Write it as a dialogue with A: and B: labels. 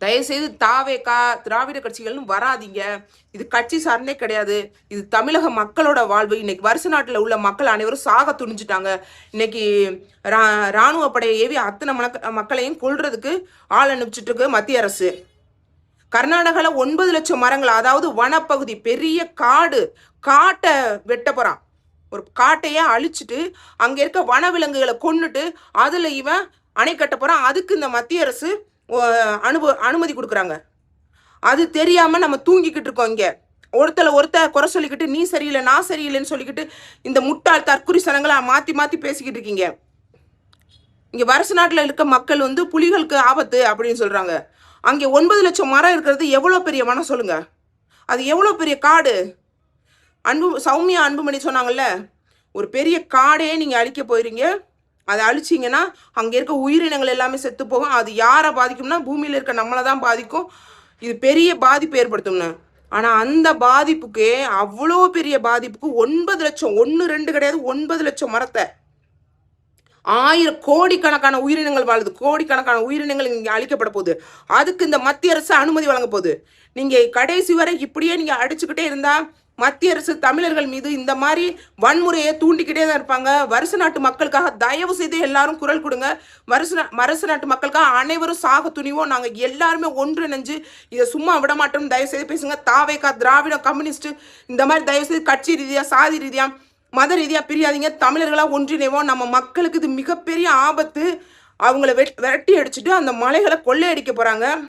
A: தயவுசெய்து தாவேகா திராவிட கட்சிகள்னு வராதீங்க. இது கட்சி சார்ந்தே கிடையாது. இது தமிழக மக்களோட வாழ்வு. இன்னைக்கு வருஷ நாட்டில் உள்ள மக்கள் அனைவரும் சாக துணிஞ்சிட்டாங்க. இன்னைக்கு ராணுவ படையை ஏவி அத்தனை மக்களையும் கொல்றதுக்கு ஆள் அனுப்பிச்சிட்டு இருக்கு மத்திய அரசு. கர்நாடகாவில் 9 லட்சம் மரங்கள், அதாவது வனப்பகுதி, பெரிய காட்டை வெட்ட போறான். ஒரு காட்டையே அழிச்சிட்டு அங்க இருக்க வனவிலங்குகளை கொன்னுட்டு அதுல இவன் அணை கட்ட போறான். அதுக்கு இந்த மத்திய அரசு அனுமதி கொடுக்குறாங்க. அது தெரியாம நம்ம தூங்கிக்கிட்டு இருக்கோம். இங்க ஒருத்தர் குறை சொல்லிக்கிட்டு நீ சரியில்லை நான் சரியில்லைன்னு சொல்லிக்கிட்டு இந்த முட்டாள் தற்குறி சனங்களை மாத்தி பேசிக்கிட்டு இருக்கீங்க. இங்க வருஷ நாட்டில் இருக்க மக்கள் புலிகளுக்கு ஆபத்து அப்படின்னு சொல்றாங்க. அங்கே 9 லட்சம் மரம் இருக்கிறது எவ்வளவு பெரிய வனம் சொல்லுங்க. அது எவ்வளவு பெரிய காடு. சௌமியா அன்புமணி சொன்னாங்கல்ல, ஒரு பெரிய காடே நீங்க அழிக்க போயிருங்க. அதை அழிச்சிங்கன்னா அங்கே இருக்க உயிரினங்கள் எல்லாமே செத்து போகும். அது யாரை பாதிக்கும்னா பூமியில் இருக்க நம்மளை தான் பாதிக்கும். இது பெரிய பாதிப்பு ஏற்படுத்தும்னு. ஆனால் அந்த பாதிப்புக்கே, அவ்வளோ பெரிய பாதிப்புக்கு 9 லட்சம், 1 2 கிடையாது, 9 லட்சம் மரத்தை, 1000 கோடிக்கணக்கான உயிரினங்கள் வாழுது. கோடிக்கணக்கான உயிரினங்கள் இங்கே அழிக்கப்பட போகுது. அதுக்கு இந்த மத்திய அரசு அனுமதி வழங்க போகுது. நீங்கள் கடைசி வரை இப்படியே நீங்கள் அடிச்சுக்கிட்டே இருந்தால் மத்திய அரசு தமிழர்கள் மீது இந்த மாதிரி வன்முறையை தூண்டிக்கிட்டே தான் இருப்பாங்க. வருஷ நாட்டு மக்களுக்காக தயவு செய்து எல்லாரும் குரல் கொடுங்க. வருஷ நாட்டு மக்களுக்காக அனைவரும் சாக துணிவோம். நாங்கள் எல்லாருமே ஒன்றிணைஞ்சு இதை சும்மா விட மாட்டோம். தயவு செய்து பேசுங்க. தாவேகா, திராவிட கம்யூனிஸ்ட், இந்த மாதிரி தயவு செய்து கட்சி ரீதியாக, சாதி ரீதியாக, மத ரீதியாக பிரியாதீங்க. தமிழர்களாக ஒன்றிணைவோம். நம்ம மக்களுக்கு இது மிகப்பெரிய ஆபத்து. அவங்கள விரட்டி அடிச்சுட்டு அந்த மலைகளை கொள்ளையடிக்க போறாங்க.